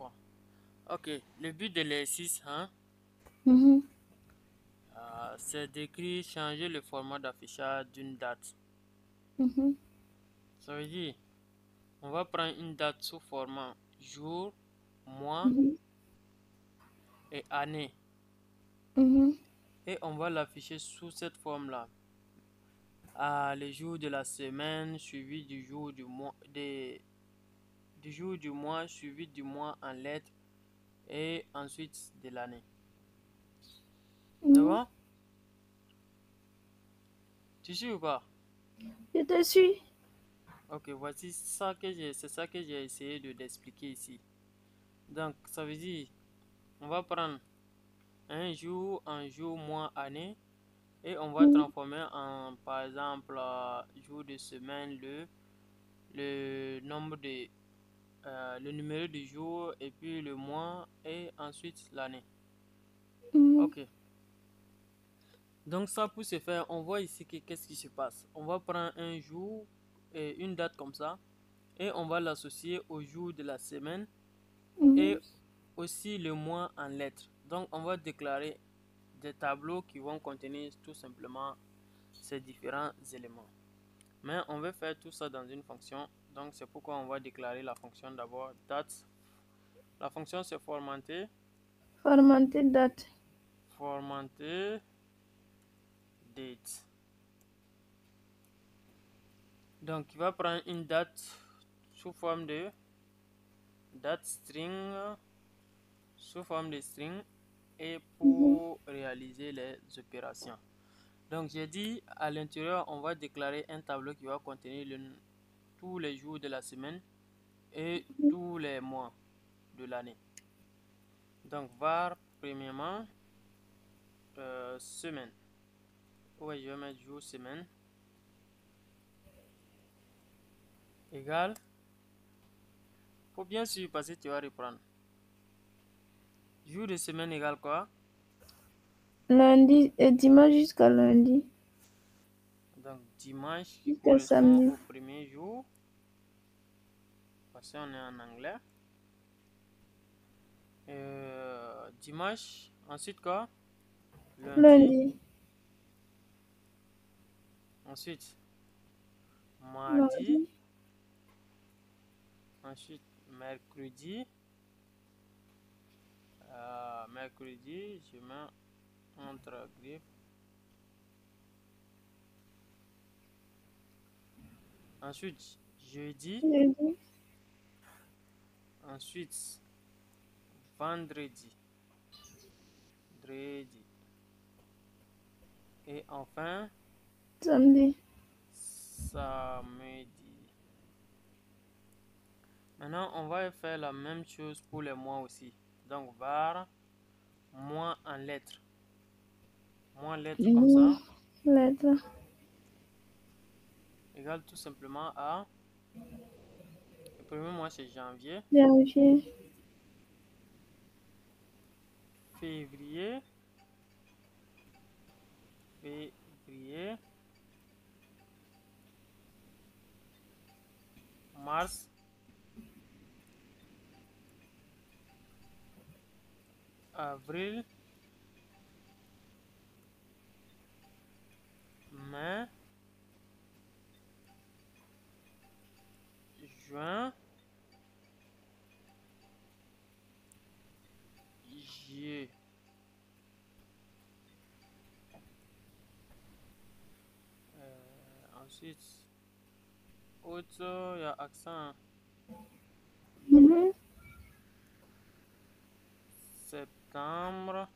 Bon. Ok, le but de l'exercice, hein, Mhm. c'est d'écrire, changer le format d'affichage d'une date. Mhm. Ça veut dire, on va prendre une date sous format jour, mois Mhm. et année. Mhm. Et on va l'afficher sous cette forme-là. Le jour de la semaine suivi du jour du mois, du jour du mois suivi du mois en lettres et ensuite de l'année. Mhm. D'accord? Tu suis ou pas? Je te suis. Ok, voici ça que c'est ça que j'ai essayé de d'expliquer ici. Donc, ça veut dire, on va prendre un jour en jour, mois, année, et on va Mhm. transformer en, par exemple, jour de semaine, le nombre de, le numéro du jour, et puis le mois, et ensuite l'année. Mhm. Ok. Donc ça pour ce faire, on voit ici que qu'est-ce qui se passe. On va prendre un jour et une date comme ça, et on va l'associer au jour de la semaine et Mhm. aussi le mois en lettres. Donc on va déclarer des tableaux qui vont contenir tout simplement ces différents éléments. Mais on veut faire tout ça dans une fonction. Donc c'est pourquoi on va déclarer la fonction d'abord date. La fonction c'est Formater date. formater date. Donc il va prendre une date sous forme de date string, sous forme de string et Mhm. pour réaliser les opérations. Donc j'ai dit à l'intérieur on va déclarer un tableau qui va contenir tous les jours de la semaine et tous les mois de l'année. Donc var premièrement semaine. Ouais, je vais mettre jour semaine égale. Faut bien suivre parce que tu vas reprendre. Jour de semaine égale quoi? Lundi et dimanche jusqu'à lundi. Donc dimanche qui Jusqu'à correspond samedi. au premier jour parce qu'on est en anglais. Dimanche, ensuite quoi? Lundi, Lundi. ensuite mardi, Mardi. ensuite mercredi. Mercredi, je mets entre griffes. Ensuite, jeudi. Jeudi. Ensuite, vendredi. Vendredi. Et enfin, Samedi. samedi. Maintenant, on va faire la même chose pour les mois aussi. Donc, var, mois en lettres. Mois en lettres comme Mhm. ça, Lettre. égale tout simplement à. Le premier mois, c'est janvier, Janvier. février, février, mars, avril, mai, juin, juillet. Ensuite, août, il y a accent. Mhm. Septembre,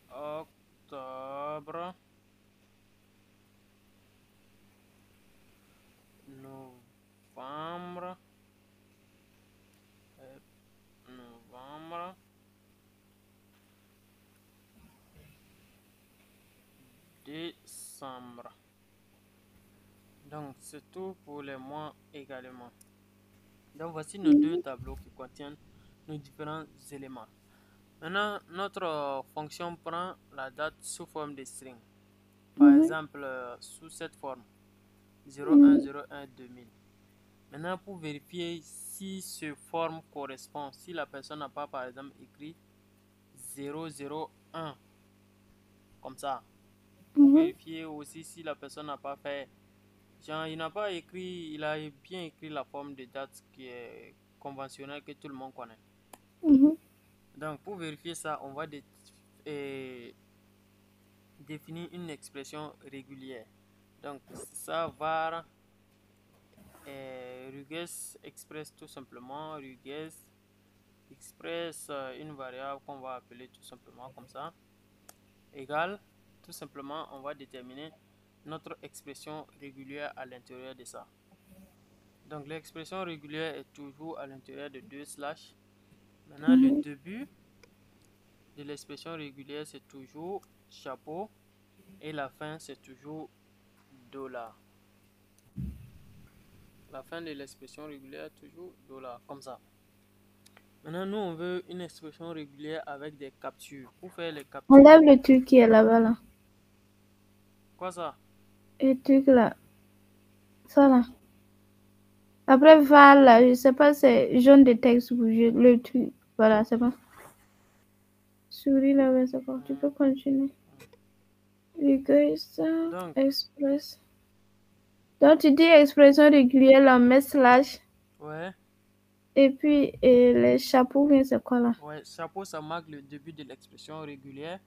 octobre, novembre, euh, novembre, décembre. Donc, c'est tout pour les mois également. Donc, voici nos deux Mhm. tableaux qui contiennent nos différents éléments. Maintenant, notre fonction prend la date sous forme de string. Par Mhm. exemple, sous cette forme. 01 01 2000. Maintenant, pour vérifier si ce forme correspond, si la personne n'a pas, par exemple, écrit 001, comme ça. Pour vérifier aussi si la personne n'a pas fait, genre, il n'a pas écrit, il a bien écrit la forme de date qui est conventionnelle que tout le monde connaît. Donc, pour vérifier ça, on va définir une expression régulière. Donc, ça var Ruges express tout simplement, Ruges express une variable qu'on va appeler tout simplement comme ça, égale, tout simplement, on va déterminer notre expression régulière à l'intérieur de ça. Donc, l'expression régulière est toujours à l'intérieur de 2 slash. Maintenant, le début de l'expression régulière, c'est toujours chapeau et la fin, c'est toujours dollar. La fin de l'expression régulière est toujours dollar, comme ça. Maintenant, nous, on veut une expression régulière avec des captures. Pour faire les captures. Enlève le truc qui est là-bas, là. Quoi ça? Le truc là. Ça là. Après, va là, je sais pas, c'est jaune de texte bougé. Le truc. Voilà, c'est bon. Souris là, ouais, c'est bon. Tu peux continuer. Request, express. Donc, tu dis expression régulière, là, mais slash. Ouais. Et puis, les chapeaux, c'est quoi là? Ouais, chapeau, ça marque le début de l'expression régulière.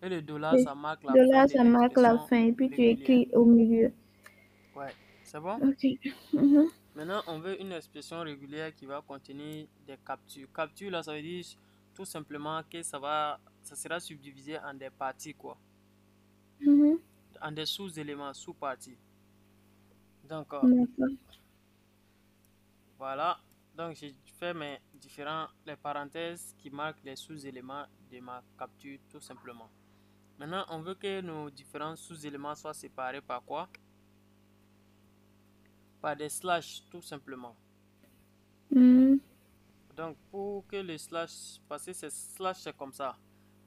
Et le dollar, Et ça marque la de fin là, de ça marque la l'expression fin. Et puis, tu régulière. écris au milieu. Ouais, c'est bon? Ok. Maintenant, on veut une expression régulière qui va contenir des captures. Capture, là, ça veut dire tout simplement que ça sera subdivisé en des parties, quoi. En des sous-éléments, sous-parties. Donc, voilà. Donc, j'ai fait les parenthèses qui marquent les sous-éléments de ma capture, tout simplement. Maintenant, on veut que nos différents sous-éléments soient séparés par quoi? Par des slash, tout simplement. Donc, pour que les slash, parce que ces slash, c'est comme ça.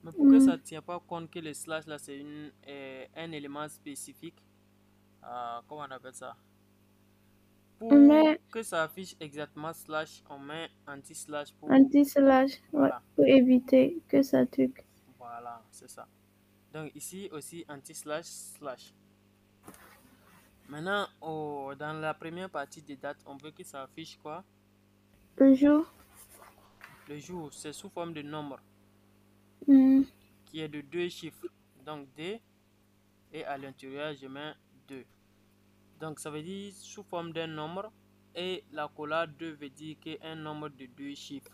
Mais pour que ça ne tient pas compte que les slash, là, c'est un élément spécifique. Comment on appelle ça? Pour que ça affiche exactement slash, on met anti-slash pour... Anti-slash, voilà. Ouais, pour éviter que ça truc. Voilà, c'est ça. Donc ici aussi anti-slash, slash. Maintenant, dans la première partie des dates, on veut que ça affiche quoi? Le jour. Le jour, c'est sous forme de nombre. Qui est de 2 chiffres. Donc D, et à l'intérieur, je mets 2. Donc ça veut dire sous forme d'un nombre. Et la collade 2 veut dire qu'un nombre de 2 chiffres.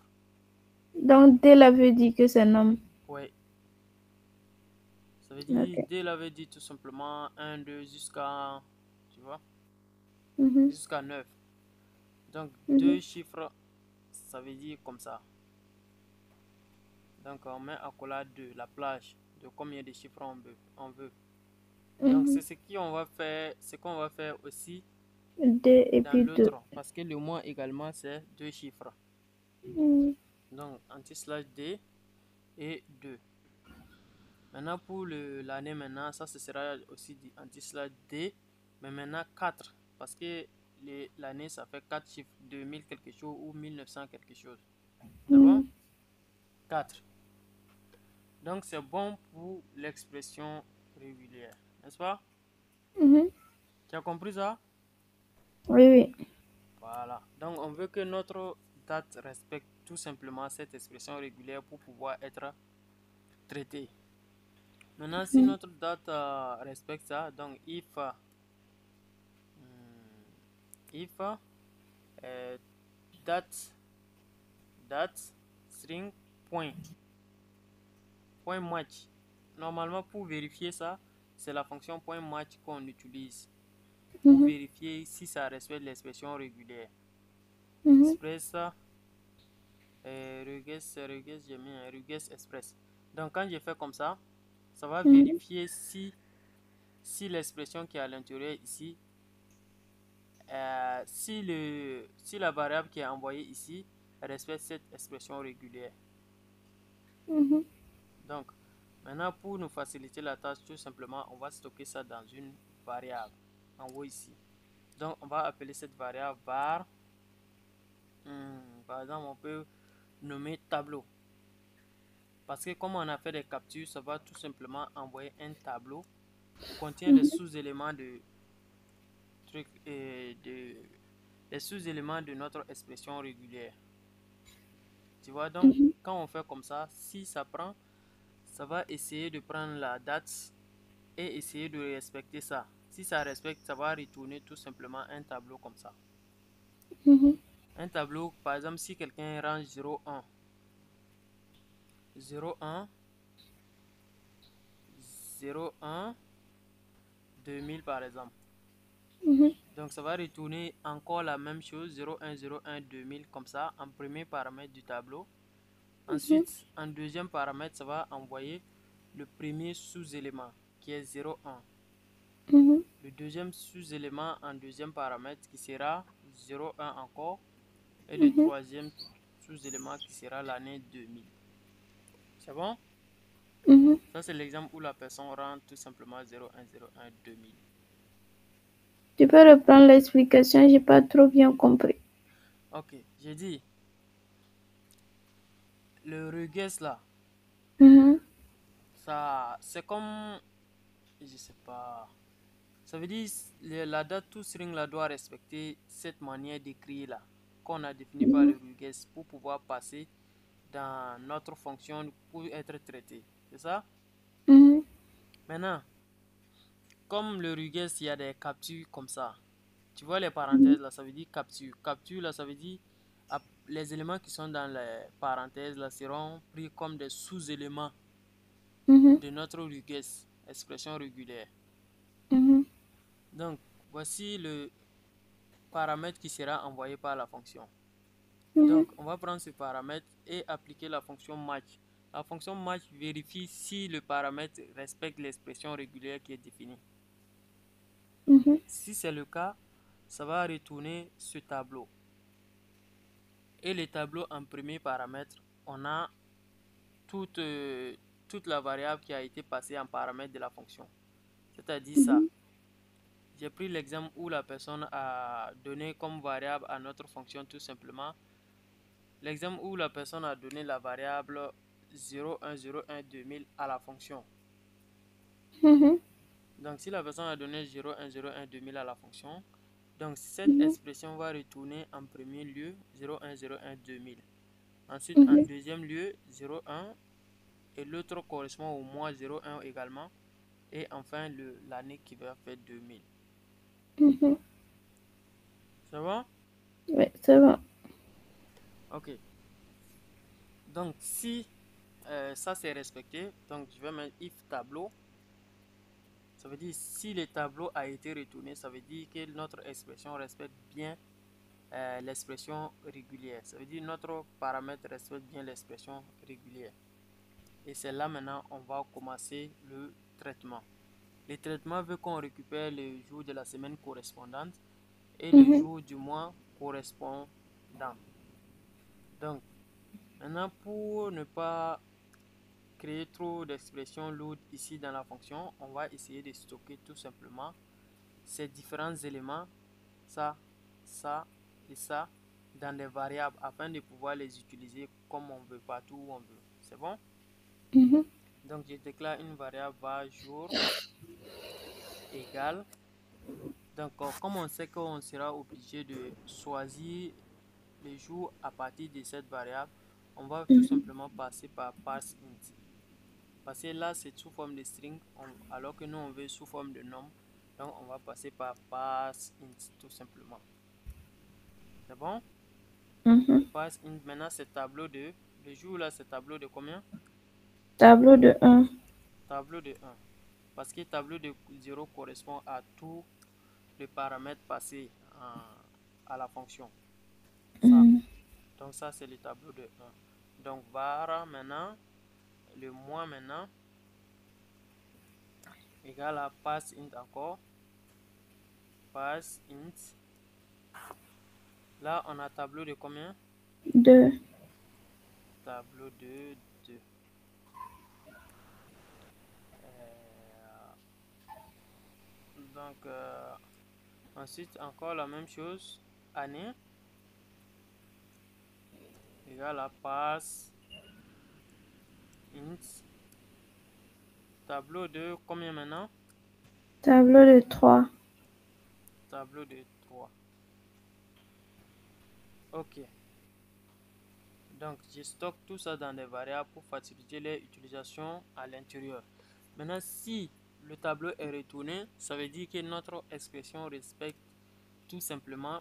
Donc D là veut dire que c'est nombre. Oui. Ça veut dire D là veut dire tout simplement 1, 2 jusqu'à, tu vois, jusqu'à 9. Donc 2 chiffres, ça veut dire comme ça. Donc on met accolade 2, la plage de combien de chiffres on veut. Donc c'est ce qu'on va faire aussi dans l'autre, parce que le mois également c'est 2 chiffres. Donc anti-slash D et 2. Maintenant pour l'année maintenant, ça ce sera aussi du anti-slash D, mais maintenant 4, parce que l'année ça fait 4 chiffres, 2000 quelque chose ou 1900 quelque chose. C'est bon? 4. Donc c'est bon pour l'expression régulière, n'est-ce pas? Tu as compris ça? Oui, oui. Voilà. Donc on veut que notre date respecte tout simplement cette expression régulière pour pouvoir être traitée. Maintenant, si notre date respecte ça, donc if date string point match. Normalement, pour vérifier ça, c'est la fonction point match qu'on utilise pour vérifier si ça respecte l'expression régulière. Express, j'ai mis un Ruges Express. Donc quand je fais comme ça, ça va vérifier si l'expression qui est à l'intérieur ici, si la variable qui est envoyée ici respecte cette expression régulière. Donc maintenant, pour nous faciliter la tâche, tout simplement, on va stocker ça dans une variable en haut ici. Donc, on va appeler cette variable var. Par exemple, on peut nommer tableau. Parce que comme on a fait des captures, ça va tout simplement envoyer un tableau qui contient les sous-éléments de trucs et les sous-éléments de notre expression régulière. Tu vois, donc quand on fait comme ça, si ça prend, ça va essayer de prendre la date et essayer de respecter ça. Si ça respecte, ça va retourner tout simplement un tableau comme ça. Un tableau, par exemple, si quelqu'un range 01, 01, 01, 2000 par exemple. Donc ça va retourner encore la même chose, 01, 01, 2000 comme ça, en premier paramètre du tableau. Ensuite, en deuxième paramètre, ça va envoyer le premier sous-élément qui est 01. Le deuxième sous-élément en deuxième paramètre qui sera 01 encore. Et le troisième sous-élément qui sera l'année 2000. C'est bon? Ça, c'est l'exemple où la personne rend tout simplement 01, 01, 2000. Tu peux reprendre l'explication, j'ai pas trop bien compris. Ok, j'ai dit, le regex là, ça, c'est comme, je sais pas, ça veut dire la date toString là doit respecter cette manière d'écrire là, qu'on a défini par le regex pour pouvoir passer dans notre fonction pour être traité. C'est ça? Maintenant, comme le regex, il y a des captures comme ça. Tu vois les parenthèses là, ça veut dire capture. Capture là, ça veut dire les éléments qui sont dans les parenthèses là seront pris comme des sous-éléments de notre regex, expression régulière. Donc, voici le paramètre qui sera envoyé par la fonction. Donc, on va prendre ce paramètre et appliquer la fonction match. La fonction match vérifie si le paramètre respecte l'expression régulière qui est définie. Si c'est le cas, ça va retourner ce tableau. Et les tableaux en premier paramètre, on a toute la variable qui a été passée en paramètre de la fonction. C'est-à-dire ça. J'ai pris l'exemple où la personne a donné comme variable à notre fonction tout simplement. L'exemple où la personne a donné la variable 01012000 à la fonction. Donc si la personne a donné 01012000 à la fonction, donc cette expression va retourner en premier lieu 01012000. Ensuite en deuxième lieu 01 et l'autre correspond au mois 01 également. Et enfin l'année qui va faire 2000. Ça va? Oui, c'est bon. Ok. Donc si ça c'est respecté, donc je vais mettre if tableau. Ça veut dire si le tableau a été retourné, ça veut dire que notre expression respecte bien l'expression régulière. Ça veut dire notre paramètre respecte bien l'expression régulière. Et c'est là maintenant on va commencer le traitement. Le traitement veut qu'on récupère le jour de la semaine correspondante et le jour du mois correspondant. Donc, maintenant pour ne pas créer trop d'expressions lourdes ici dans la fonction, on va essayer de stocker tout simplement ces différents éléments, ça, ça et ça, dans des variables afin de pouvoir les utiliser comme on veut, partout où on veut. C'est bon? Donc, je déclare une variable var jour égale. Donc, comme on sait qu'on sera obligé de choisir les jours à partir de cette variable, on va tout simplement passer par parseInt. Parce que là, c'est sous forme de string, alors que nous, on veut sous forme de nombre. Donc, on va passer par parseInt tout simplement. C'est bon? ParseInt, maintenant, c'est tableau de... Le jour là, c'est tableau de combien? Tableau de 1. Tableau de 1. Parce que tableau de 0 correspond à tous les paramètres passés à la fonction. Ça. Donc, ça, c'est le tableau de 1. Donc, var maintenant, le mois maintenant, égal à parseInt encore. ParseInt. Là, on a tableau de combien? 2. Tableau de 2. Donc, Ensuite, encore la même chose. Année égale à passe int. Tableau de combien maintenant? Tableau de 3. Tableau de 3. Ok. Donc, je stocke tout ça dans des variables pour faciliter les utilisations à l'intérieur. Maintenant, si le tableau est retourné, ça veut dire que notre expression respecte tout simplement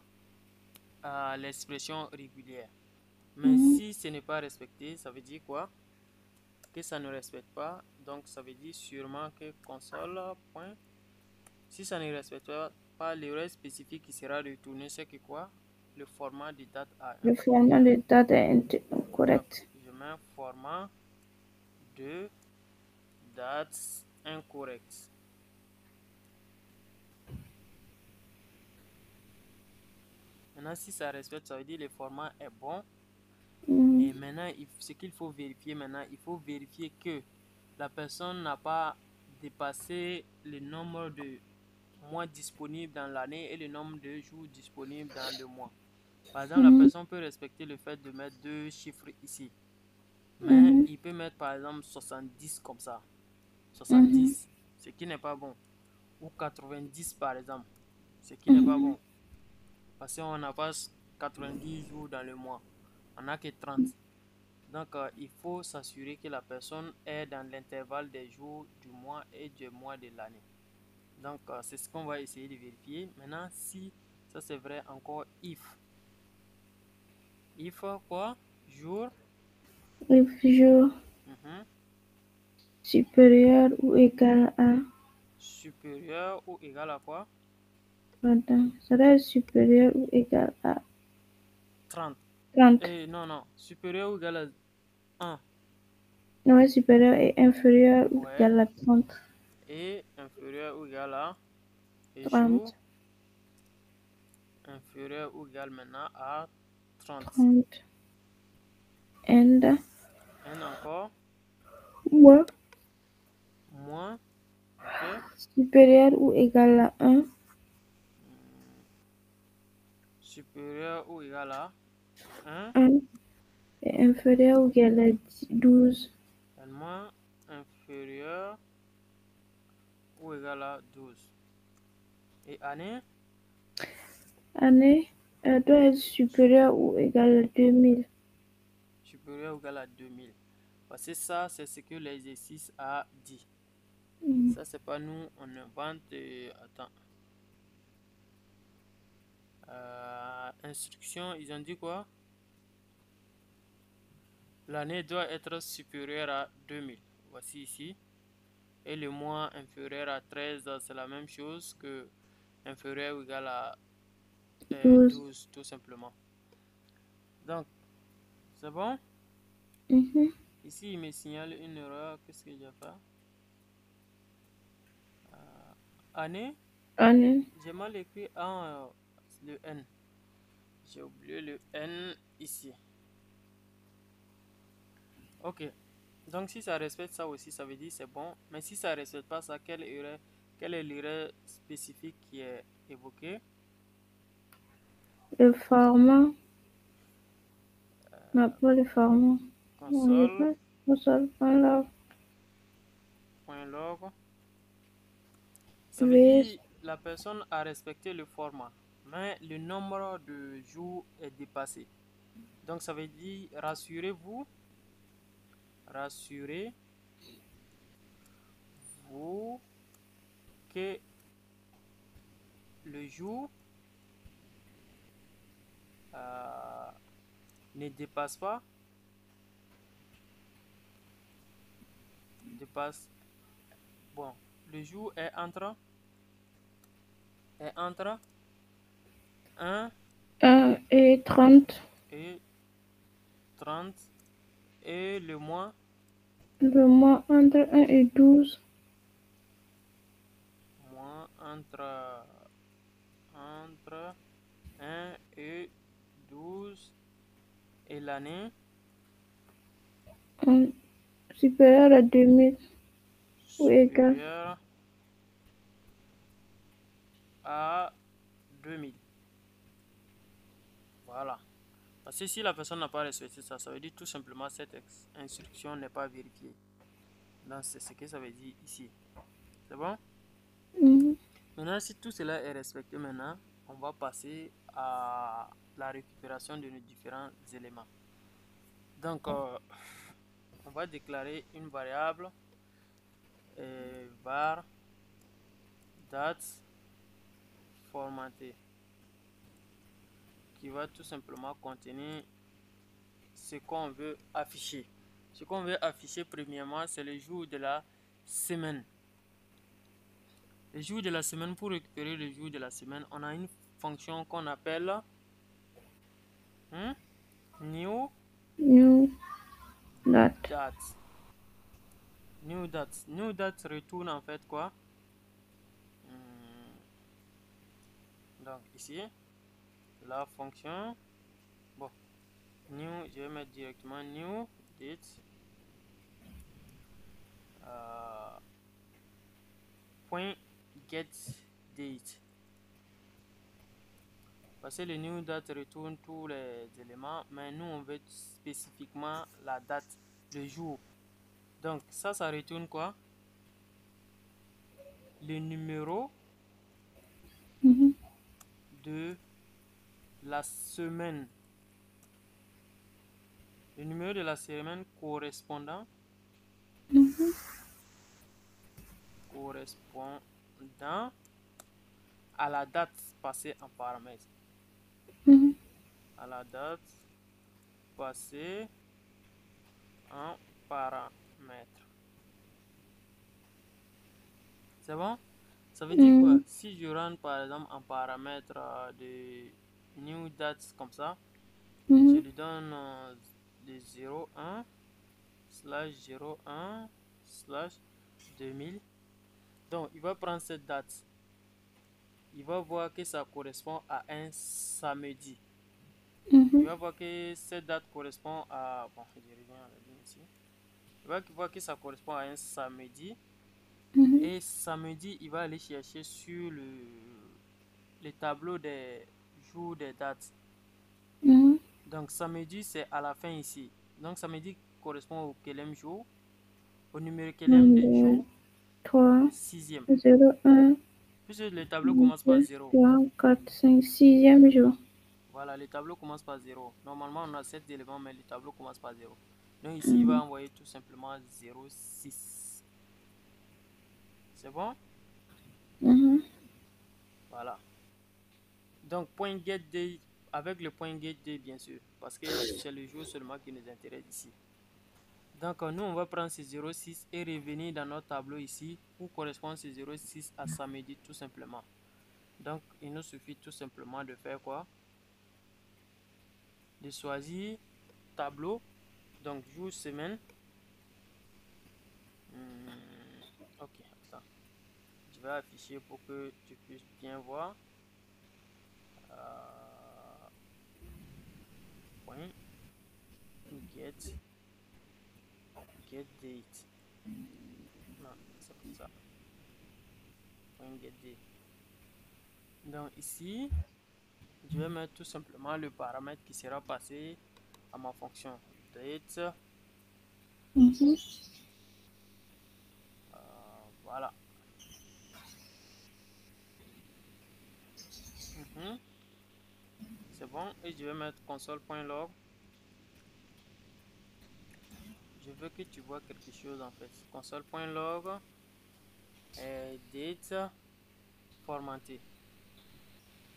l'expression régulière. Mais si ce n'est pas respecté, ça veut dire quoi? Que ça ne respecte pas. Donc, ça veut dire sûrement que console. Si ça ne respecte pas l'erreur spécifique qui sera retournée, c'est que quoi? Le format de date a Le incorrect. format de date est Donc, incorrect. je mets format de date incorrect. Maintenant, si ça respecte, ça veut dire que le format est bon. Et maintenant, ce qu'il faut vérifier maintenant, il faut vérifier que la personne n'a pas dépassé le nombre de mois disponibles dans l'année et le nombre de jours disponibles dans le mois. Par exemple, la personne peut respecter le fait de mettre deux chiffres ici. Mais il peut mettre par exemple 70 comme ça. 70, ce qui n'est pas bon. Ou 90 par exemple, ce qui n'est pas bon. Parce qu'on n'a pas 90 jours dans le mois. On n'a que 30. Donc, il faut s'assurer que la personne est dans l'intervalle des jours du mois et du mois de l'année. Donc, c'est ce qu'on va essayer de vérifier. Maintenant, si ça c'est vrai, encore if. If quoi? Jour. If jour supérieur ou égal à. Supérieur ou égal à quoi? Attends, ça doit être supérieur ou égal à 30. 30. Non. Supérieur ou égal à 1. Ouais, supérieur et inférieur ou Ouais. égal à 30. Et inférieur ou égal à. Et 30. jour. Inférieur ou égal maintenant à 30. 30. And. N encore. Moins. Moins. Ok. Supérieur ou égal à 1. Supérieur ou égal à 1. 1. Et inférieur ou égal à 12. Moins inférieur ou égal à 12. Et année? Année doit être supérieur ou égal à 2000. Supérieur ou égal à 2000. Parce que ça, c'est ce que l'exercice a dit. Ça, c'est pas nous, on invente. Attends. Instruction, ils ont dit quoi? L'année doit être supérieure à 2000. Voici ici. Et le mois inférieur à 13, c'est la même chose que inférieur ou égal à 12, tout simplement. Donc, c'est bon? Ici, il me signale une erreur. Qu'est-ce que j'ai fait? Année? Année. J'ai mal écrit le N. J'ai oublié le N ici. Ok. Donc, si ça respecte ça aussi, ça veut dire c'est bon. Mais si ça ne respecte pas ça, quelle est l'erreur spécifique qui est évoquée? Le format. On n'a pas le format. Console.log. Ça veut dire la personne a respecté le format, mais le nombre de jours est dépassé. Donc, ça veut dire rassurez-vous que le jour ne dépasse pas le jour est entre 1 et 30 et 30 et le mois entre 1 et 12. Mois entre 1 et 12 et l'année supérieur à 2000 ou égal supérieure à Voilà. Parce que si la personne n'a pas respecté ça, ça veut dire tout simplement cette instruction n'est pas vérifiée. Donc c'est ce que ça veut dire ici. C'est bon? Mhm. Maintenant, si tout cela est respecté maintenant, on va passer à la récupération de nos différents éléments. Donc, on va déclarer une variable var date formatée qui va tout simplement contenir ce qu'on veut afficher. Ce qu'on veut afficher premièrement, c'est le jour de la semaine. Le jour de la semaine, pour récupérer le jour de la semaine, on a une fonction qu'on appelle new New date. date. New date. New date retourne en fait quoi? Donc ici, la fonction, bon, new, je vais mettre directement new date point get date. Parce que le new date retourne tous les éléments, mais nous on veut spécifiquement la date, le jour. Donc ça retourne quoi? Le numéro Mhm. de la semaine. Le numéro de la semaine correspondant à la date passée en paramètre. Mhm. À la date passée en paramètre. C'est bon? Ça veut dire quoi? Mhm. Si je rentre par exemple en paramètre de new date comme ça, je Mhm. lui donne de 01 slash 01 slash 2000. Donc il va prendre cette date. Il va voir que ça correspond à un samedi. Il Mhm. va voir que cette date correspond à... Bon, je reviens à la ligne ici. Il va voir que ça correspond à un samedi. Mhm. Et samedi, il va aller chercher sur le tableau des jours des dates. Mhm. Donc samedi, c'est à la fin ici. Donc samedi correspond au quel jour? Au numéro quel 1, des 2, jours? 3, Sixième. 0, 1, Puisque le tableau 2, commence par 0. 3, 4, 5, 6e jour. Voilà, le tableau commence par 0. Normalement, on a 7 éléments, mais le tableau commence par 0. Donc ici, il va Mhm. envoyer tout simplement 0,6. C'est bon? Mhm. Voilà. Donc, point get day, avec le point get day, bien sûr, parce que c'est le jour seulement qui nous intéresse ici. Donc, nous, on va prendre ce 0,6 et revenir dans notre tableau ici où correspond ce 0,6 à samedi, tout simplement. Donc, il nous suffit tout simplement de faire quoi? De choisir tableau, donc jour, semaine. Ok, attends. Je vais afficher pour que tu puisses bien voir. Point get date. Non, c'est pas ça. Point get date. Donc ici, je vais mettre tout simplement le paramètre qui sera passé à ma fonction date. Mhm. Voilà. C'est bon. Et je vais mettre console.log. Je veux que tu vois quelque chose en fait. Console.log et date formaté.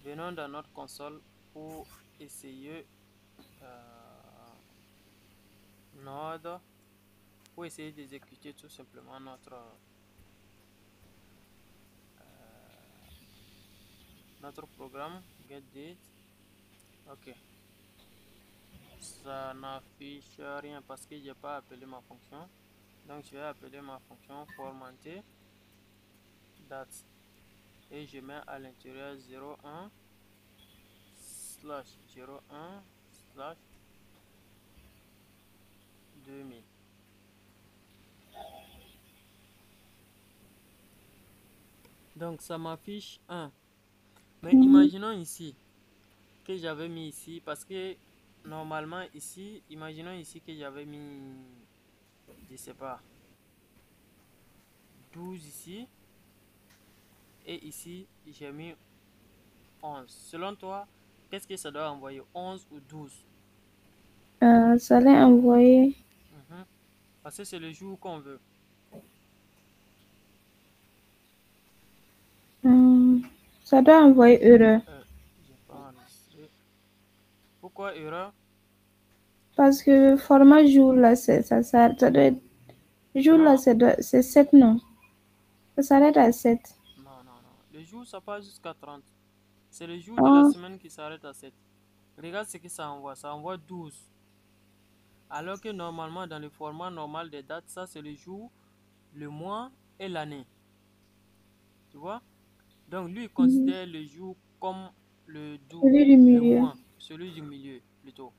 Venons dans notre console pour essayer Node pour essayer d'exécuter tout simplement notre programme getDate. Ok, ça n'affiche rien parce que j'ai pas appelé ma fonction. Donc je vais appeler ma fonction formater date et je mets à l'intérieur 01 slash 01 slash 2000. Donc ça m'affiche 1. Mais Mhm. imaginons ici, que j'avais mis ici, parce que normalement ici, imaginons ici que j'avais mis, je sais pas, 12 ici, et ici j'ai mis 11. Selon toi, qu'est-ce que ça doit envoyer, 11 ou 12? Ça allait envoyer. Mhm. Parce que c'est le jour qu'on veut. Ça doit envoyer heureux. J'ai pas enregistré. Pourquoi erreur? Parce que le format jour là, ça doit être. Jour là, Non, c'est 7, non? Ça s'arrête à 7. non, non, non. Le jour, ça passe jusqu'à 30. C'est le jour de la Oh, semaine qui s'arrête à 7. Regarde ce que ça envoie. Ça envoie 12. Alors que normalement, dans le format normal des dates, ça c'est le jour, le mois et l'année. Tu vois? Donc lui, il mhm. considère le jour comme Celui du le milieu. mois, celui du milieu plutôt.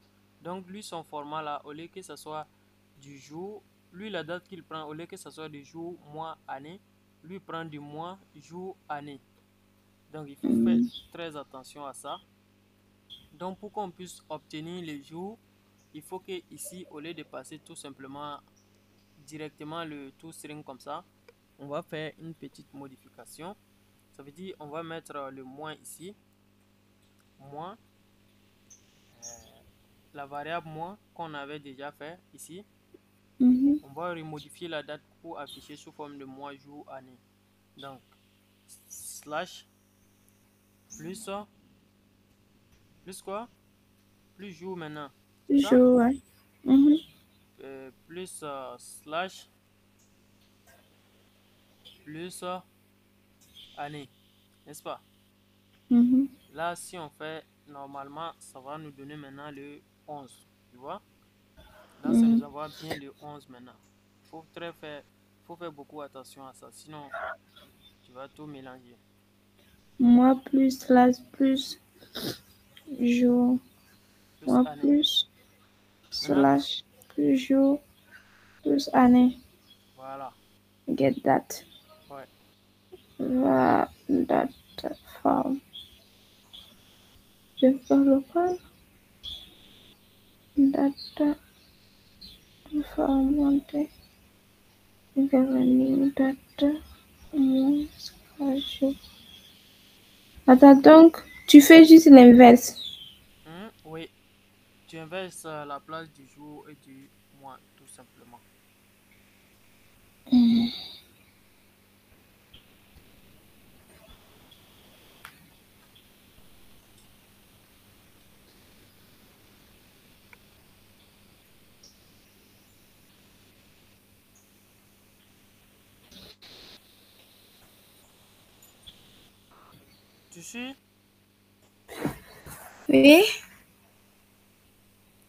Donc lui, son format là, au lieu que ce soit du jour, lui, la date qu'il prend, au lieu que ce soit du jour, mois, année, lui prend du mois, jour, année. Donc il faut faire très attention à ça. Donc pour qu'on puisse obtenir les jours, il faut que ici, au lieu de passer tout simplement directement le toString comme ça, on va faire une petite modification. Ça veut dire on va mettre le moins ici, moins, la variable moins qu'on avait déjà fait ici. Mhm. On va remodifier la date pour afficher sous forme de mois, jour, année. Donc, slash, plus, plus quoi? Plus jour maintenant, c'est ça? Jour, ouais. Mhm. Plus slash, plus année, n'est-ce pas? Mhm. Là, si on fait normalement, ça va nous donner maintenant le 11, tu vois? Là, ça nous Mhm. envoie bien le 11 maintenant. Faut faire beaucoup attention à ça, sinon tu vas tout mélanger. Moi plus slash plus jour. Plus Moi année. plus Maintenant, slash plus jour plus année. voilà. Get that. Ouais. That form. Je fais le quoi? That form monter. Revenue that slash. Attends donc, tu fais juste l'inverse. Oui, tu inverses la place du jour et du mois, tout simplement. Tu sais, Oui.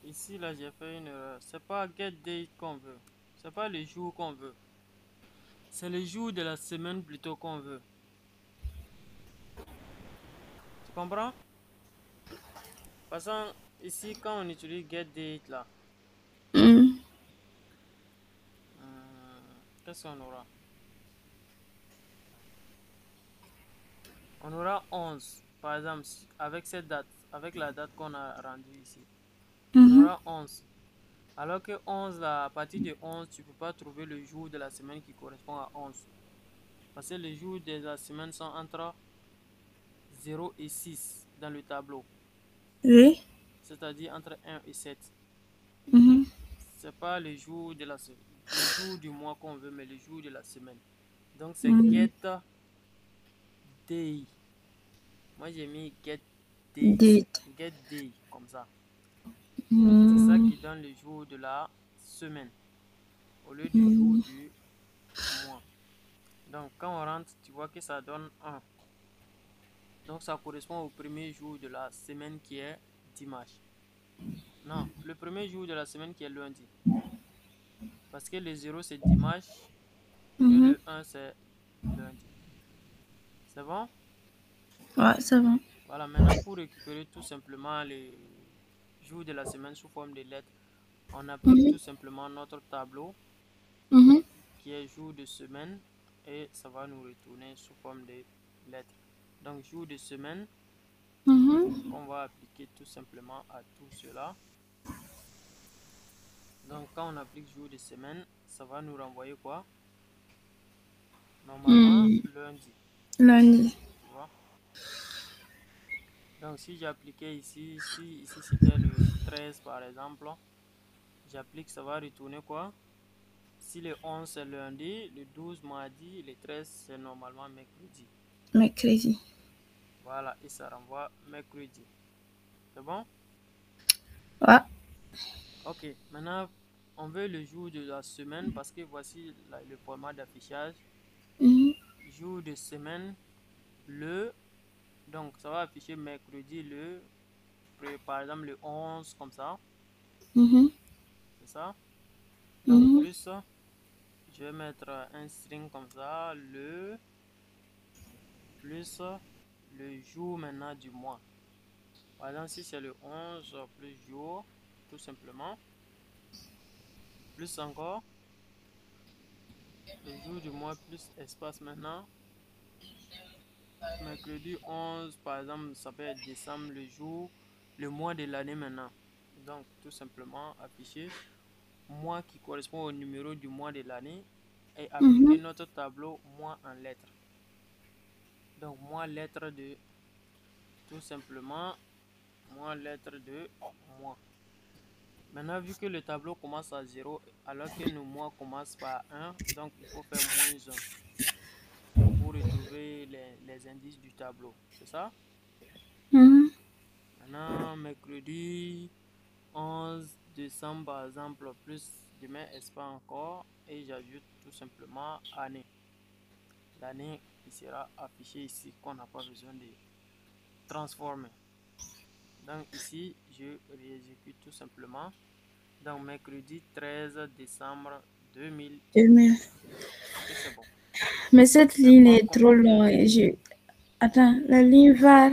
ici, là, j'ai fait une erreur. C'est pas get date qu'on veut. C'est pas le jour qu'on veut. C'est le jour de la semaine plutôt qu'on veut. Tu comprends? Parce que ici, quand on utilise get date là, Mm. qu'est-ce qu'on aura? On aura 11, par exemple, avec cette date, avec la date qu'on a rendue ici. On Mhm. aura 11. Alors que 11, là, à partir de 11, tu ne peux pas trouver le jour de la semaine qui correspond à 11. Parce que les jours de la semaine sont entre 0 et 6 dans le tableau. Oui. C'est-à-dire entre 1 et 7. Mhm. C'est pas le jour de le jour du mois qu'on veut, mais le jour de la semaine. Donc c'est Mm. get day. Moi j'ai mis get days. Date. Get day, comme ça. C'est ça Mm. qui donne le jour de la semaine au lieu du jour Mm. du mois. Donc quand on rentre, tu vois que ça donne 1. Donc ça correspond au premier jour de la semaine qui est dimanche. Non, le premier jour de la semaine qui est lundi. Parce que le 0 c'est dimanche et Mhm. le 1 c'est lundi. C'est bon? Ouais, ça va. Voilà, maintenant pour récupérer tout simplement les jours de la semaine sous forme de lettres, on applique Mhm. tout simplement notre tableau Mhm. qui est jour de semaine et ça va nous retourner sous forme de lettres. Donc jour de semaine Mhm. qu'on va appliquer. appliquer tout simplement à tout cela. Donc, quand on applique jour de semaine, ça va nous renvoyer quoi? Normalement, lundi. Lundi. Tu vois? Donc, si j'appliquais ici, ici c'était le 13 par exemple, j'applique, ça va retourner quoi? Si le 11 c'est lundi, le 12 mardi, le 13 c'est normalement mercredi. Mercredi. Voilà, et ça renvoie mercredi. C'est bon? Ouais. Ok, maintenant on veut le jour de la semaine parce que voici le format d'affichage. Jour de semaine, donc ça va afficher mercredi par exemple le 11 comme ça. C'est ça? Donc plus, je vais mettre un string comme ça, plus le jour maintenant du mois. Par exemple, si c'est le 11 plus jour, tout simplement, plus encore, le jour du mois plus espace maintenant, mercredi 11, par exemple, ça peut être décembre, le mois de l'année maintenant. Donc, tout simplement, afficher mois qui correspond au numéro du mois de l'année et appliquer notre tableau mois en lettres. Donc, mois lettre de, tout simplement, mois lettre de mois. Maintenant, vu que le tableau commence à 0, alors que nos mois commencent par 1, donc il faut faire moins 1 pour retrouver les indices du tableau. C'est ça? Maintenant, mercredi 11 décembre, par exemple, plus je mets espace encore et j'ajoute tout simplement année. L'année qui sera affichée ici, qu'on n'a pas besoin de transformer. Donc ici, je réexécute tout simplement. Donc mercredi 13 décembre 2000. Et c'est bon. Mais cette ligne est trop longue. Attends, la ligne var,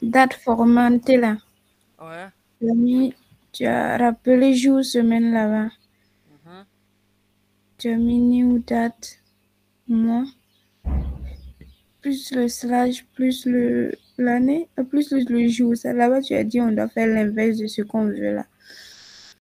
date formatée là. Ouais. Tu as rappelé jour, semaine là-bas. Tu as mis new date, mois, plus le slash, plus l'année, plus le jour. Là-bas, tu as dit on doit faire l'inverse de ce qu'on veut là.